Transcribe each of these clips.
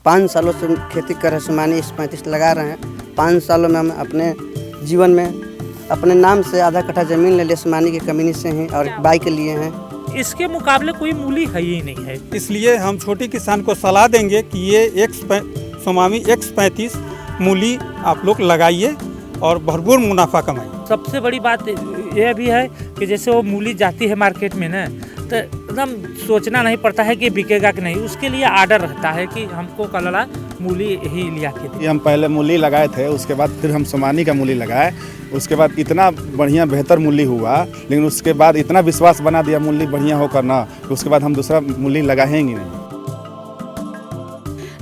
5 सालों से खेती कर रहे हैं, सुमानी 135 लगा रहे हैं। 5 सालों में हम अपने जीवन में अपने नाम से आधा कट्ठा ज़मीन ले लिए सुमानी के कम्युनी से ही और बाइक लिए हैं। इसके मुकाबले कोई मूली है ही नहीं है। इसलिए हम छोटे किसान को सलाह देंगे कि ये सोमानी 135 मूली आप लोग लगाइए और भरपूर मुनाफा कमाइए। सबसे बड़ी बात यह भी है कि जैसे वो मूली जाती है मार्केट में ना, तो एकदम सोचना नहीं पड़ता है कि बिकेगा कि नहीं। उसके लिए आर्डर रहता है कि हमको कल मूली ही लिया के। हम पहले मूली लगाए थे, उसके बाद फिर हम सोमानी का मूली लगाए। उसके बाद इतना बढ़िया बेहतर मूली हुआ, लेकिन उसके बाद इतना विश्वास बना दिया मूली बढ़िया होकर ना, उसके बाद हम दूसरा मूली लगाएंगे नहीं।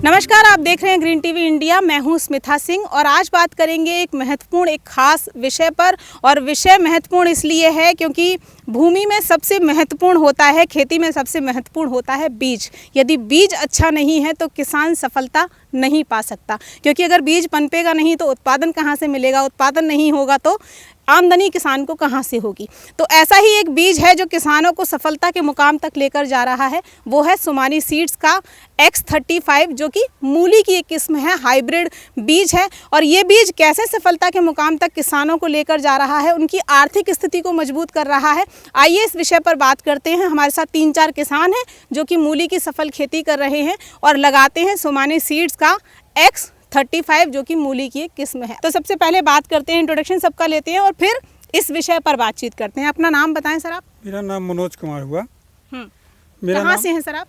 नमस्कार, आप देख रहे हैं ग्रीन टीवी इंडिया। मैं हूं स्मिता सिंह और आज बात करेंगे एक महत्वपूर्ण, एक खास विषय पर। और विषय महत्वपूर्ण इसलिए है क्योंकि भूमि में सबसे महत्वपूर्ण होता है, खेती में सबसे महत्वपूर्ण होता है बीज। यदि बीज अच्छा नहीं है तो किसान सफलता नहीं पा सकता, क्योंकि अगर बीज पनपेगा नहीं तो उत्पादन कहाँ से मिलेगा, उत्पादन नहीं होगा तो आमदनी किसान को कहाँ से होगी। तो ऐसा ही एक बीज है जो किसानों को सफलता के मुकाम तक लेकर जा रहा है, वो है सोमानी सीड्स का X35, जो कि मूली की एक किस्म है, हाइब्रिड बीज है। और ये बीज कैसे सफलता के मुकाम तक किसानों को लेकर जा रहा है, उनकी आर्थिक स्थिति को मजबूत कर रहा है, आइए इस विषय पर बात करते हैं। हमारे साथ 3-4 किसान हैं जो कि मूली की सफल खेती कर रहे हैं और लगाते हैं सोमानी सीड्स का X35, जो कि मूली की एक किस्म है। तो सबसे पहले बात करते हैं, इंट्रोडक्शन सबका लेते हैं और फिर इस विषय पर बातचीत करते हैं। अपना नाम बताएं सर आप। मेरा नाम मनोज कुमार हुआ। कहाँ से हैं सर आप?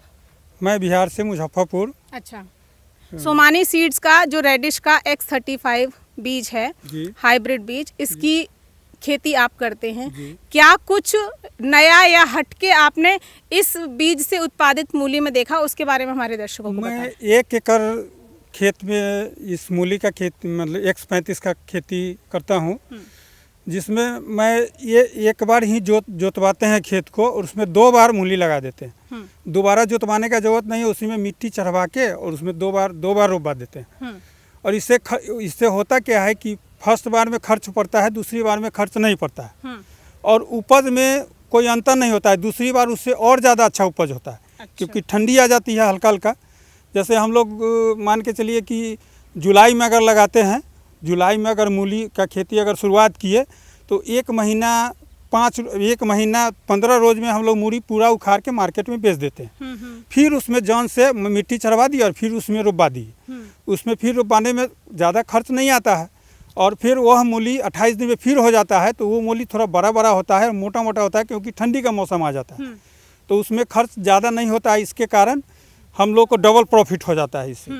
मैं बिहार से, मुजफ्फरपुर। अच्छा, सोमानी सीड्स का जो रेडिश का X35 बीज है, हाइब्रिड बीज, इसकी खेती आप करते हैं। क्या कुछ नया या हटके आपने इस बीज से उत्पादित मूली में देखा, उसके बारे में हमारे दर्शकों को बताएं। मैं 1 एकड़ खेत में इस मूली का खेती, मतलब 135 का खेती करता हूँ, जिसमें मैं ये एक बार ही जोतवाते हैं खेत को और उसमें 2 बार मूली लगा देते हैं। दोबारा जोतवाने का जरूरत नहीं है, उसी में मिट्टी चढ़वा के और उसमें 2 बार रोपा देते हैं। और इससे होता क्या है कि फर्स्ट बार में खर्च पड़ता है, दूसरी बार में खर्च नहीं पड़ता है और उपज में कोई अंतर नहीं होता है। दूसरी बार उससे और ज़्यादा अच्छा उपज होता है। अच्छा। क्योंकि ठंडी आ जाती है हल्का हल्का। जैसे हम लोग मान के चलिए कि जुलाई में अगर लगाते हैं, जुलाई में अगर मूली का खेती अगर शुरुआत किए तो 1 महीना 15 रोज में हम लोग मूली पूरा उखाड़ के मार्केट में बेच देते हैं। फिर उसमें जौन से मिट्टी चढ़वा दी और फिर उसमें रोपा दी। उसमें फिर रोपाने में ज़्यादा खर्च नहीं आता है और फिर वह मूली 28 दिन में फिर हो जाता है। तो वो मूली थोड़ा बड़ा होता है, मोटा होता है, क्योंकि ठंडी का मौसम आ जाता है तो उसमें खर्च ज़्यादा नहीं होता है। इसके कारण हम लोग को डबल प्रॉफिट हो जाता है इससे।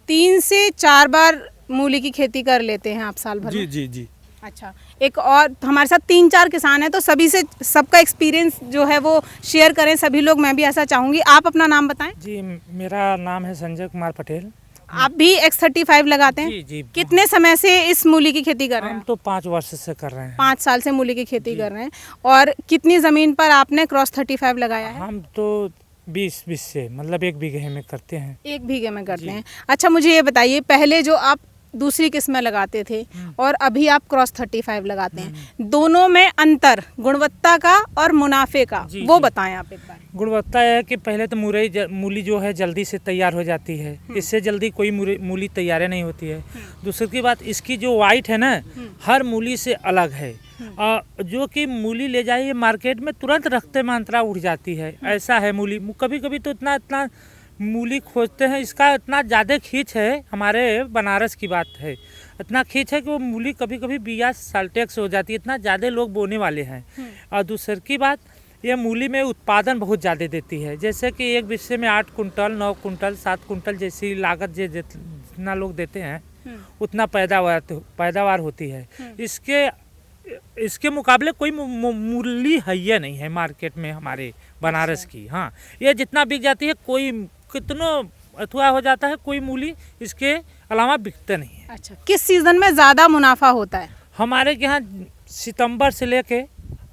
3 से 4 बार मूली की खेती कर लेते हैं आप साल भर में? जी। अच्छा, एक और हमारे साथ 3-4 किसान हैं, तो सभी से सबका एक्सपीरियंस जो है वो शेयर करें सभी लोग। मैं भी ऐसा चाहूँगी। आप अपना नाम बताएं। जी, मेरा नाम है संजय कुमार पटेल। आप भी X35 लगाते हैं? जी। कितने समय से इस मूली की खेती कर रहे हैं? हम तो 5 वर्ष से कर रहे हैं। 5 साल से मूली की खेती कर रहे हैं। और कितनी ज़मीन पर आपने X35 लगाया है? हम तो 20 से, मतलब 1 बीघे में करते हैं। 1 बीघे में करते हैं। अच्छा, मुझे ये बताइए, पहले जो आप दूसरी किस्में लगाते थे और अभी आप X35 लगाते हैं, दोनों में अंतर, गुणवत्ता का और मुनाफे का, वो बताएं आप एक बार। गुणवत्ता है कि पहले तो मूली जो है जल्दी से तैयार हो जाती है, इससे जल्दी कोई मूली तैयार नहीं होती है। दूसरी की बात, इसकी जो वाइट है ना, हर मूली से अलग है। जो कि मूली ले जाइए मार्केट में तुरंत रखते में अंतरा उठ जाती है, ऐसा है मूली। कभी कभी तो इतना मूली खोजते हैं, इसका इतना ज़्यादा खींच है, हमारे बनारस की बात है, इतना खींच है कि वो मूली कभी कभी बिया साल्टेक्स हो जाती है, इतना ज़्यादा लोग बोने वाले हैं। और दूसरी की बात, ये मूली में उत्पादन बहुत ज़्यादा देती है। जैसे कि एक बिस्से में 8 कुंटल, 9 कुंटल, 7 कुंटल जैसी लागत जितना लोग देते हैं उतना पैदावार होती है। इसके मुकाबले कोई मूली है नहीं है मार्केट में हमारे बनारस की। हाँ, ये जितना बिक जाती है, कोई कितनों अथुआ हो जाता है, कोई मूली इसके अलावा बिकते नहीं है। अच्छा, किस सीजन में ज़्यादा मुनाफा होता है? हमारे यहाँ सितंबर से लेके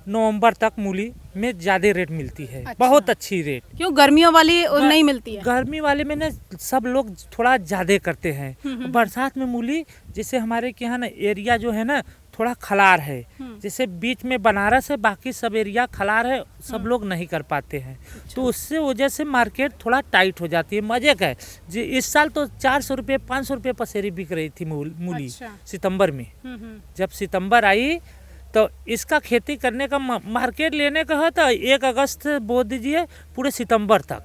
नवंबर तक मूली में ज़्यादा रेट मिलती है। अच्छा। बहुत अच्छी रेट। क्यों, गर्मियों वाली नहीं मिलती है? गर्मी वाले में ना सब लोग थोड़ा ज़्यादा करते हैं। बरसात में मूली, जैसे हमारे के यहाँ ना एरिया जो है ना थोड़ा खलार है। जैसे बीच में बनारस है, बाकी सब एरिया खलार है, सब लोग नहीं कर पाते हैं। तो उससे वजह से मार्केट थोड़ा टाइट हो जाती है। मजे का है जी, इस साल तो 400 रुपये 500 रुपये पसेरी बिक रही थी मूली। अच्छा। सितंबर में जब सितंबर आई तो इसका खेती करने का मार्केट लेने का है तो 1 अगस्त बो दीजिए, पूरे सितंबर तक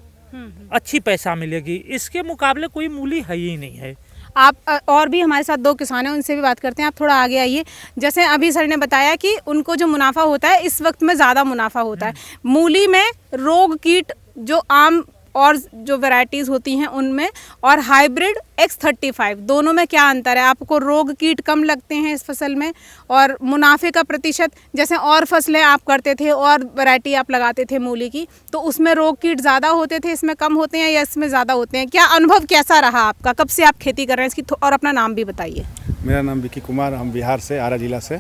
अच्छी पैसा मिलेगी। इसके मुकाबले कोई मूली है ही नहीं है। आप और भी हमारे साथ 2 किसान हैं, उनसे भी बात करते हैं। आप थोड़ा आगे आइए। जैसे अभी सर ने बताया कि उनको जो मुनाफा होता है इस वक्त में ज़्यादा मुनाफा होता है। मूली में रोग कीट जो आम और जो वैरायटीज़ होती हैं उनमें और हाइब्रिड X35 दोनों में क्या अंतर है? आपको रोग कीट कम लगते हैं इस फसल में और मुनाफे का प्रतिशत, जैसे और फसलें आप करते थे और वैरायटी आप लगाते थे मूली की, तो उसमें रोग कीट ज़्यादा होते थे, इसमें कम होते हैं या इसमें ज़्यादा होते हैं? क्या अनुभव कैसा रहा आपका? कब से आप खेती कर रहे हैं इसकी? और अपना नाम भी बताइए। मेरा नाम विकी कुमार, हम बिहार से, आरा जिला से।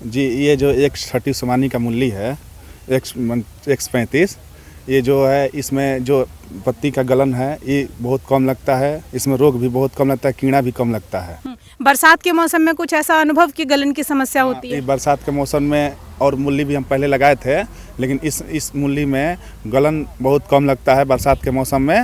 जी, ये जो X30 सोमानी का मूली है, X35, ये जो है इसमें जो पत्ती का गलन है ये बहुत कम लगता है, इसमें रोग भी बहुत कम लगता है, कीड़ा भी कम लगता है। बरसात के मौसम में कुछ ऐसा अनुभव कि गलन की समस्या होती है? बरसात के मौसम में और मूली भी हम पहले लगाए थे, लेकिन इस मूली में गलन बहुत कम लगता है। बरसात के मौसम में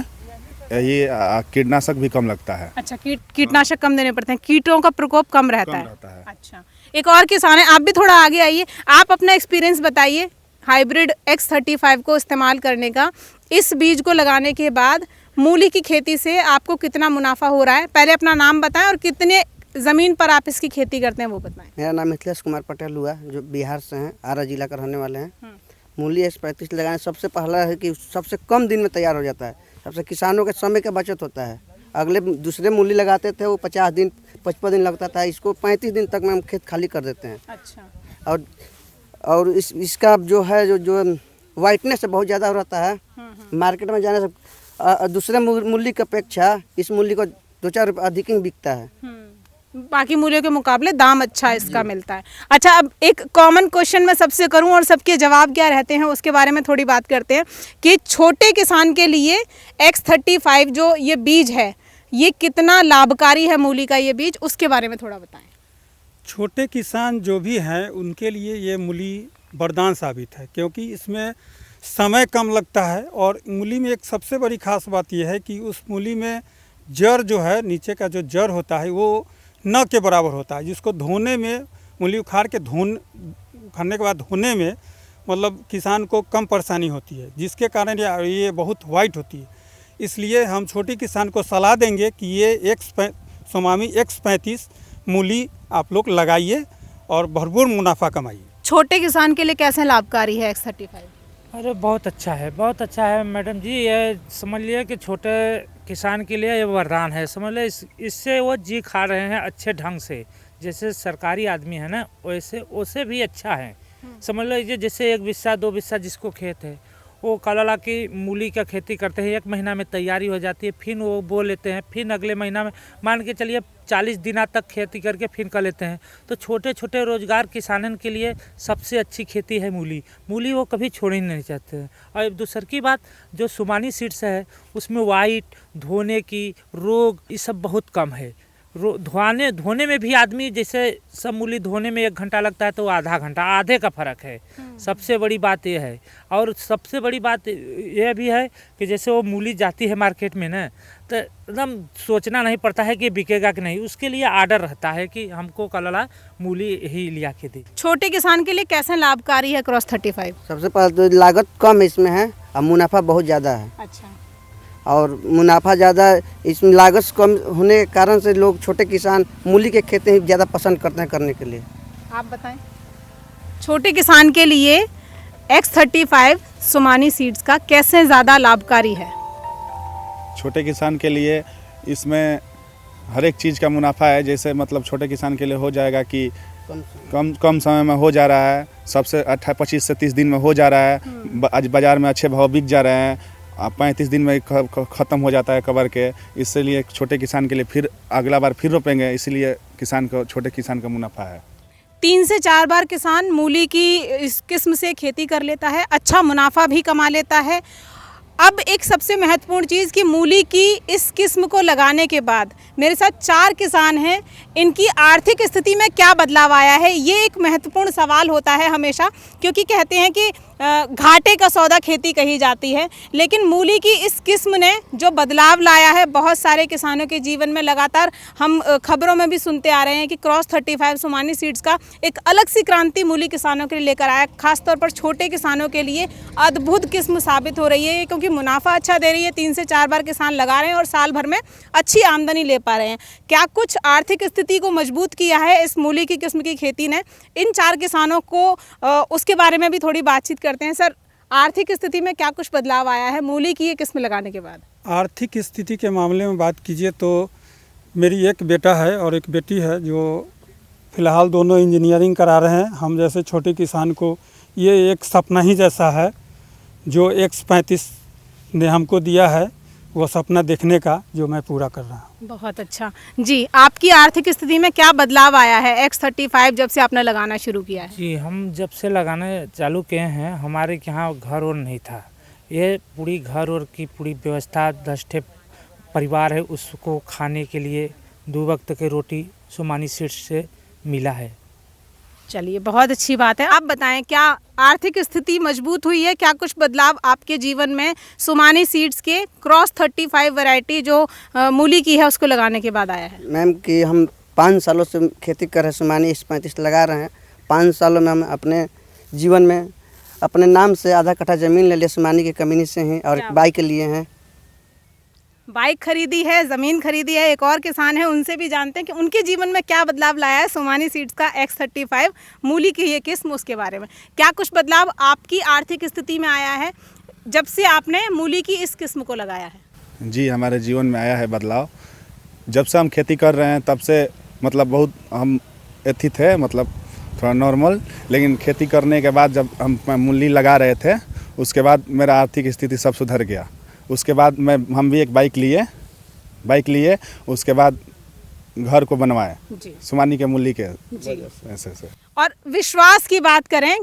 ये कीटनाशक भी कम लगता है। अच्छा, कीटनाशक कम देने पड़ते हैं, कीटों का प्रकोप कम रहता है। अच्छा, एक और किसान है, आप भी थोड़ा आगे आइए, आप अपना एक्सपीरियंस बताइए हाइब्रिड X35 को इस्तेमाल करने का। इस बीज को लगाने के बाद मूली की खेती से आपको कितना मुनाफा हो रहा है? पहले अपना नाम बताएं और कितने ज़मीन पर आप इसकी खेती करते हैं वो बताएं। मेरा नाम मिथिलेश कुमार पटेल हुआ, जो बिहार से हैं, आरा जिला का रहने वाले हैं। मूली X35 लगाने सबसे पहला है कि सबसे कम दिन में तैयार हो जाता है, सबसे किसानों के समय का बचत होता है। अगले दूसरे मूली लगाते थे वो 50 दिन 55 दिन लगता था, इसको 35 दिन तक में हम खेत खाली कर देते हैं। अच्छा। और इसका जो है जो वाइटनेस बहुत ज़्यादा रहता है। मार्केट में जाने से दूसरे मूली की अपेक्षा इस मूली को 2-4 रुपये अधिक ही बिकता है। बाकी मूल्यों के मुकाबले दाम अच्छा इसका मिलता है। अच्छा, अब एक कॉमन क्वेश्चन मैं सबसे करूं और सबके जवाब क्या रहते हैं उसके बारे में थोड़ी बात करते हैं कि छोटे किसान के लिए X35 जो ये बीज है ये कितना लाभकारी है? मूली का ये बीज, उसके बारे में थोड़ा बताएं। छोटे किसान जो भी हैं उनके लिए ये मूली वरदान साबित है, क्योंकि इसमें समय कम लगता है। और मूली में एक सबसे बड़ी खास बात यह है कि उस मूली में जड़ जो है, नीचे का जो जड़ होता है वो न के बराबर होता है, जिसको धोने में, मूली उखाड़ के खाने के बाद धोने में मतलब किसान को कम परेशानी होती है, जिसके कारण ये बहुत वाइट होती है। इसलिए हम छोटे किसान को सलाह देंगे कि ये सोमानी X35 मूली आप लोग लगाइए और भरपूर मुनाफा कमाइए। छोटे किसान के लिए कैसे लाभकारी है X35? अरे बहुत अच्छा है, बहुत अच्छा है मैडम जी। ये समझ लिए कि छोटे किसान के लिए ये वरदान है। समझ लो इससे वो जी खा रहे हैं अच्छे ढंग से। जैसे सरकारी आदमी है ना, वैसे भी अच्छा है। समझ लो जैसे 1 बिस्सा 2 बिस्सा जिसको खेत है वो कलाला की मूली का खेती करते हैं, 1 महीना में तैयारी हो जाती है, फिर वो बो लेते हैं, फिर अगले महीना में मान के चलिए 40 दिन तक खेती करके फिर कर लेते हैं। तो छोटे छोटे रोजगार किसानन के लिए सबसे अच्छी खेती है मूली वो कभी छोड़ ही नहीं चाहते हैं। और दूसर की बात, जो सोमानी सीड्स है उसमें वाइट, धोने की, रोग ये सब बहुत कम है। धोने में भी आदमी, जैसे सब मूली धोने में 1 घंटा लगता है तो आधा घंटा, आधे का फ़र्क है। सबसे बड़ी बात ये है। और सबसे बड़ी बात यह भी है कि जैसे वो मूली जाती है मार्केट में ना, तो एकदम सोचना नहीं पड़ता है कि बिकेगा कि नहीं, उसके लिए आर्डर रहता है कि हमको कलला मूली ही लिया के दे। छोटे किसान के लिए कैसे लाभकारी है X35? सबसे पहले तो लागत कम इसमें है और मुनाफा बहुत ज़्यादा है। अच्छा। और मुनाफा ज़्यादा, इसमें लागत कम होने के कारण से लोग, छोटे किसान मूली के खेती ज़्यादा पसंद करते हैं करने के लिए। आप बताएं, छोटे किसान के लिए X35 सोमानी सीड्स का कैसे ज़्यादा लाभकारी है? छोटे किसान के लिए इसमें हर एक चीज़ का मुनाफा है। जैसे मतलब छोटे किसान के लिए हो जाएगा कि कम समय में हो जा रहा है, सबसे 25 से 30 दिन में हो जा रहा है। आज बाज़ार में अच्छे भाव बिक जा रहे हैं, 35 दिन में ख़त्म हो जाता है कवर के। इसलिए छोटे किसान के लिए फिर अगला बार फिर रोपेंगे, इसलिए छोटे किसान का मुनाफा है। 3 से 4 बार किसान मूली की इस किस्म से खेती कर लेता है, अच्छा मुनाफा भी कमा लेता है। अब एक सबसे महत्वपूर्ण चीज़ कि मूली की इस किस्म को लगाने के बाद मेरे साथ 4 किसान हैं, इनकी आर्थिक स्थिति में क्या बदलाव आया है, ये एक महत्वपूर्ण सवाल होता है हमेशा, क्योंकि कहते हैं कि घाटे का सौदा खेती कही जाती है। लेकिन मूली की इस किस्म ने जो बदलाव लाया है बहुत सारे किसानों के जीवन में, लगातार हम खबरों में भी सुनते आ रहे हैं कि क्रॉस 35 सोमानी सीड्स का एक अलग सी क्रांति मूली किसानों के लिए लेकर आया। खासतौर पर छोटे किसानों के लिए अद्भुत किस्म साबित हो रही है, क्योंकि मुनाफा अच्छा दे रही है। 3 से 4 बार किसान लगा रहे हैं और साल भर में अच्छी आमदनी ले पा रहे हैं। क्या कुछ आर्थिक स्थिति को मजबूत किया है इस मूली की किस्म की खेती ने? इन 4 किसानों को उसके बारे में भी थोड़ी बातचीत करते हैं। सर, आर्थिक स्थिति में क्या कुछ बदलाव आया है मूली की ये किस्म लगाने के बाद? आर्थिक स्थिति के मामले में बात कीजिए तो मेरी एक बेटा है और एक बेटी है, जो फ़िलहाल दोनों इंजीनियरिंग करा रहे हैं। हम जैसे छोटे किसान को ये एक सपना ही जैसा है जो X35 ने हमको दिया है, वो सपना देखने का, जो मैं पूरा कर रहा हूँ। बहुत अच्छा जी। आपकी आर्थिक स्थिति में क्या बदलाव आया है X35 जब से आपने लगाना शुरू किया है? जी, हम जब से लगाने चालू किए हैं, हमारे यहाँ घर और नहीं था। ये पूरी घर और की पूरी व्यवस्था 10 ठे परिवार है, उसको खाने के लिए 2 वक्त की रोटी सोमानी सीड्स से मिला है। चलिए, बहुत अच्छी बात है। आप बताएं, क्या आर्थिक स्थिति मजबूत हुई है? क्या कुछ बदलाव आपके जीवन में सोमानी सीड्स के क्रॉस 35 वैरायटी जो मूली की है उसको लगाने के बाद आया है? मैम कि हम 5 सालों से खेती कर रहे हैं, सोमानी X35 लगा रहे हैं। 5 सालों में हम अपने जीवन में अपने नाम से आधा कट्ठा ज़मीन ले लिया सोमानी के कंपनी से ही, और एक बाइक लिए हैं। बाइक खरीदी है, ज़मीन खरीदी है। एक और किसान है, उनसे भी जानते हैं कि उनके जीवन में क्या बदलाव लाया है सोमानी सीड्स का X35 मूली की ये किस्म, उसके बारे में। क्या कुछ बदलाव आपकी आर्थिक स्थिति में आया है जब से आपने मूली की इस किस्म को लगाया है? जी, हमारे जीवन में आया है बदलाव। जब से हम खेती कर रहे हैं तब से मतलब बहुत हम एथी थे, मतलब थोड़ा नॉर्मल, लेकिन खेती करने के बाद जब हम मूली लगा रहे थे उसके बाद मेरा आर्थिक स्थिति सब सुधर गया। उसके बाद हम भी एक बाइक लिए उसके बाद घर को बनवाए सोमानी के मूली के ऐसे। और विश्वास की बात करें,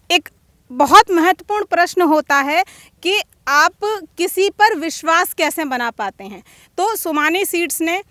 एक बहुत महत्वपूर्ण प्रश्न होता है कि आप किसी पर विश्वास कैसे बना पाते हैं। तो सोमानी सीड्स ने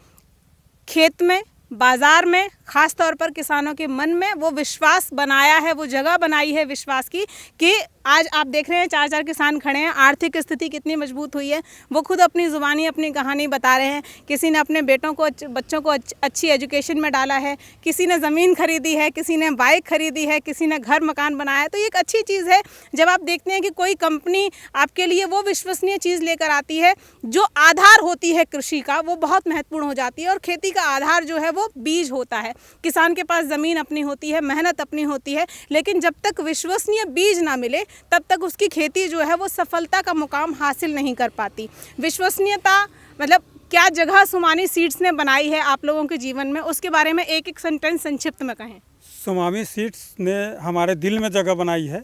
खेत में, बाज़ार में, ख़ास तौर पर किसानों के मन में वो विश्वास बनाया है, वो जगह बनाई है विश्वास की, कि आज आप देख रहे हैं 4 किसान खड़े हैं। आर्थिक स्थिति कितनी मजबूत हुई है, वो खुद अपनी ज़ुबानी अपनी कहानी बता रहे हैं। किसी ने अपने बच्चों को अच्छी एजुकेशन में डाला है, किसी ने ज़मीन खरीदी है, किसी ने बाइक खरीदी है, किसी ने घर मकान बनाया है। तो ये एक अच्छी चीज़ है जब आप देखते हैं कि कोई कंपनी आपके लिए वो विश्वसनीय चीज़ लेकर आती है जो आधार होती है कृषि का, वो बहुत महत्वपूर्ण हो जाती है। और खेती का आधार जो है वो बीज होता है। किसान के पास ज़मीन अपनी होती है, मेहनत अपनी होती है, लेकिन जब तक विश्वसनीय बीज ना मिले तब तक उसकी खेती जो है वो सफलता का मुकाम हासिल नहीं कर पाती। विश्वसनीयता मतलब क्या जगह सोमानी सीड्स ने बनाई है आप लोगों के जीवन में, उसके बारे में एक सेंटेंस संक्षिप्त में कहें। सोमानी सीड्स ने हमारे दिल में जगह बनाई है,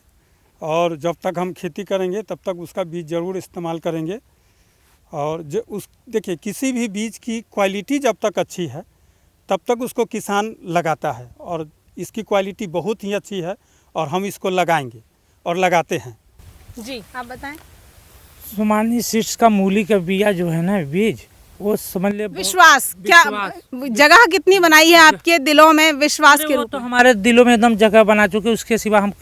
और जब तक हम खेती करेंगे तब तक उसका बीज ज़रूर इस्तेमाल करेंगे। और देखिए, किसी भी बीज की क्वालिटी जब तक अच्छी है तब तक उसको किसान लगाता है, और इसकी क्वालिटी बहुत ही अच्छी है और हम इसको लगाएंगे और लगाते हैं। जी, आप बताएं। सोमानी सीड्स का मूली का बिया जो है ना, बीज, वो समझ ले विश्वास क्या जगह कितनी बनाई है आपके दिलों में विश्वास के रूप तो में? हमारे दिलों में एकदम जगह बना चुके। उसके सिवा हम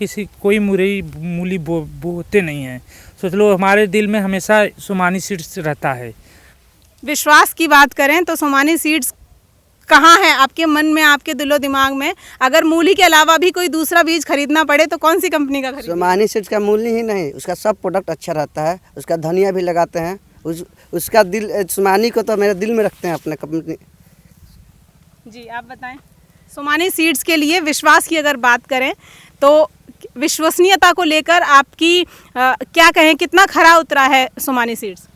कोई मूली बोते नहीं हैं। सोच लो, हमारे दिल में हमेशा सोमानी सीड्स रहता है। विश्वास की बात करें तो सोमानी सीड्स कहाँ है आपके मन में, आपके दिलो दिमाग में? अगर मूली के अलावा भी कोई दूसरा बीज खरीदना पड़े तो कौन सी कंपनी का खरीदें? सोमानी सीड्स का मूली ही नहीं, उसका सब प्रोडक्ट अच्छा रहता है। उसका धनिया भी लगाते हैं, उसका दिल, सोमानी को तो मेरे दिल में रखते हैं अपने कंपनी। जी, आप बताएं। सोमानी सीड्स के लिए विश्वास की अगर बात करें तो विश्वसनीयता को लेकर आपकी क्या कहें, कितना खरा उतरा है सोमानी सीड्स?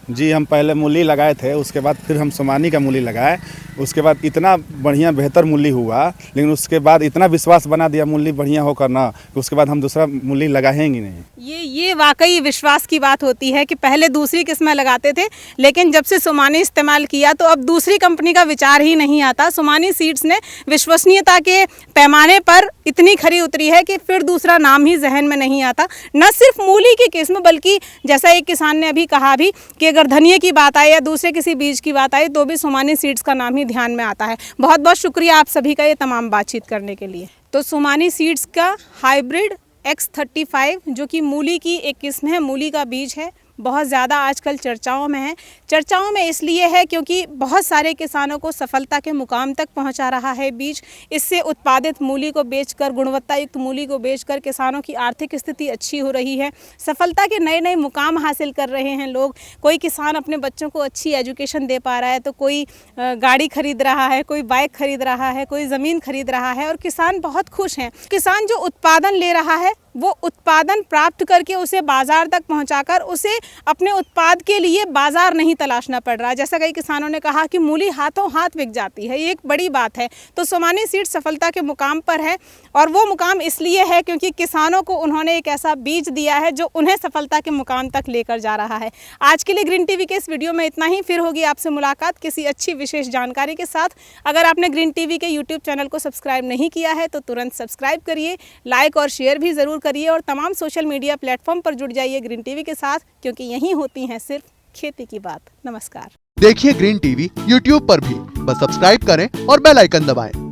जी, हम पहले मूली लगाए थे, उसके बाद फिर हम सोमानी का मूली लगाए। उसके बाद इतना बढ़िया बेहतर मूली हुआ, लेकिन उसके बाद इतना विश्वास बना दिया मूली बढ़िया होकर ना, उसके बाद हम दूसरा मूली लगाएंगे नहीं। ये वाकई विश्वास की बात होती है कि पहले दूसरी किस्में लगाते थे, लेकिन जब से सोमानी इस्तेमाल किया तो अब दूसरी कंपनी का विचार ही नहीं आता। सोमानी सीड्स ने विश्वसनीयता के पैमाने पर इतनी खरी उतरी है कि फिर दूसरा नाम ही जहन में नहीं आता। न सिर्फ मूली की किस्म, बल्कि जैसा एक किसान ने अभी कहा भी कि अगर धनिये की बात आए या दूसरे किसी बीज की बात आए तो भी सोमानी सीड्स का नाम ही ध्यान में आता है। बहुत बहुत शुक्रिया आप सभी का ये तमाम बातचीत करने के लिए। तो सोमानी सीड्स का हाइब्रिड X35 जो कि मूली की एक किस्म है, मूली का बीज है, बहुत ज़्यादा आजकल चर्चाओं में है। चर्चाओं में इसलिए है क्योंकि बहुत सारे किसानों को सफलता के मुकाम तक पहुंचा रहा है बीज। इससे उत्पादित मूली को बेचकर, गुणवत्ता युक्त मूली को बेचकर किसानों की आर्थिक स्थिति अच्छी हो रही है, सफलता के नए नए मुकाम हासिल कर रहे हैं लोग। कोई किसान अपने बच्चों को अच्छी एजुकेशन दे पा रहा है, तो कोई गाड़ी खरीद रहा है, कोई बाइक खरीद रहा है, कोई ज़मीन खरीद रहा है और किसान बहुत खुश हैं। किसान जो उत्पादन ले रहा है वो उत्पादन प्राप्त करके उसे बाज़ार तक पहुंचाकर उसे अपने उत्पाद के लिए बाज़ार नहीं तलाशना पड़ रहा। जैसा कई किसानों ने कहा कि मूली हाथों हाथ बिक जाती है, ये एक बड़ी बात है। तो सोमानी सीड्स सफलता के मुकाम पर है, और वो मुकाम इसलिए है क्योंकि किसानों को उन्होंने एक ऐसा बीज दिया है जो उन्हें सफलता के मुकाम तक लेकर जा रहा है। आज के लिए ग्रीन टीवी के इस वीडियो में इतना ही। फिर होगी आपसे मुलाकात किसी अच्छी विशेष जानकारी के साथ। अगर आपने ग्रीन टीवी के यूट्यूब चैनल को सब्सक्राइब नहीं किया है तो तुरंत सब्सक्राइब करिए, लाइक और शेयर भी ज़रूर करिए और तमाम सोशल मीडिया प्लेटफॉर्म पर जुड़ जाइए ग्रीन टीवी के साथ, क्योंकि यहीं होती हैं सिर्फ खेती की बात। नमस्कार। देखिए ग्रीन टीवी यूट्यूब पर भी, बस सब्सक्राइब करें और बेल आइकन दबाएं।